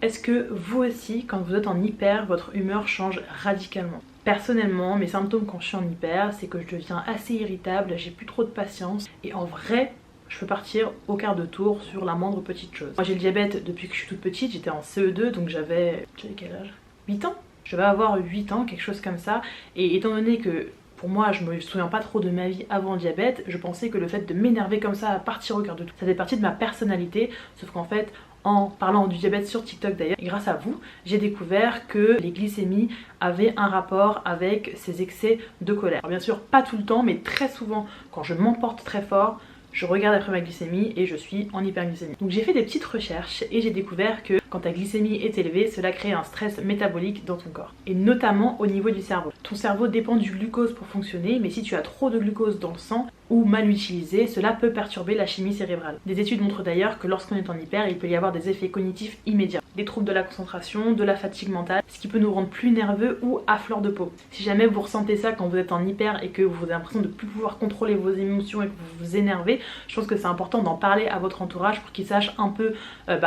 Est-ce que vous aussi, quand vous êtes en hyper, votre humeur change radicalement? Personnellement, mes symptômes quand je suis en hyper, c'est que je deviens assez irritable, j'ai plus trop de patience et en vrai, je peux partir au quart de tour sur la moindre petite chose. Moi j'ai le diabète depuis que je suis toute petite, j'étais en CE2 donc j'avais quel âge? 8 ans? Je vais avoir 8 ans, quelque chose comme ça. Et étant donné que pour moi, je me souviens pas trop de ma vie avant le diabète, je pensais que le fait de m'énerver comme ça, à partir au quart de tour, ça fait partie de ma personnalité, sauf qu'en fait, en parlant du diabète sur TikTok d'ailleurs, et grâce à vous, j'ai découvert que les glycémies avaient un rapport avec ces excès de colère. Alors bien sûr, pas tout le temps, mais très souvent, quand je m'emporte très fort, je regarde après ma glycémie et je suis en hyperglycémie. Donc j'ai fait des petites recherches et j'ai découvert que quand ta glycémie est élevée, cela crée un stress métabolique dans ton corps. Et notamment au niveau du cerveau. Ton cerveau dépend du glucose pour fonctionner, mais si tu as trop de glucose dans le sang ou mal utilisé, cela peut perturber la chimie cérébrale. Des études montrent d'ailleurs que lorsqu'on est en hyper, il peut y avoir des effets cognitifs immédiats. Des troubles de la concentration, de la fatigue mentale, ce qui peut nous rendre plus nerveux ou à fleur de peau. Si jamais vous ressentez ça quand vous êtes en hyper et que vous avez l'impression de ne plus pouvoir contrôler vos émotions et que vous vous énervez, je pense que c'est important d'en parler à votre entourage pour qu'ils sachent un peu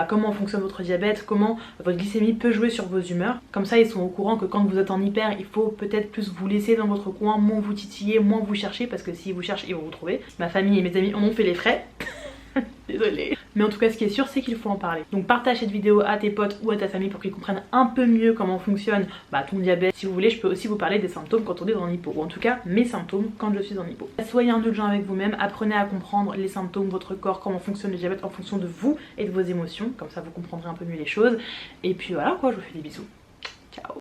comment fonctionne votre diabète, comment votre glycémie peut jouer sur vos humeurs. Comme ça ils sont au courant que quand vous êtes en hyper, il faut peut-être plus vous laisser dans votre coin, moins vous titiller, moins vous chercher, parce que si vous cherchez ils vont vous trouver. Ma famille et mes amis en ont fait les frais. Désolée. Mais en tout cas ce qui est sûr c'est qu'il faut en parler. Donc partage cette vidéo à tes potes ou à ta famille pour qu'ils comprennent un peu mieux comment fonctionne ton diabète. Si vous voulez je peux aussi vous parler des symptômes quand on est en hypo, ou en tout cas mes symptômes quand je suis en hypo. Soyez indulgents avec vous-même, apprenez à comprendre les symptômes, votre corps, comment fonctionne le diabète en fonction de vous et de vos émotions. Comme ça vous comprendrez un peu mieux les choses. Et puis voilà quoi, je vous fais des bisous. Ciao.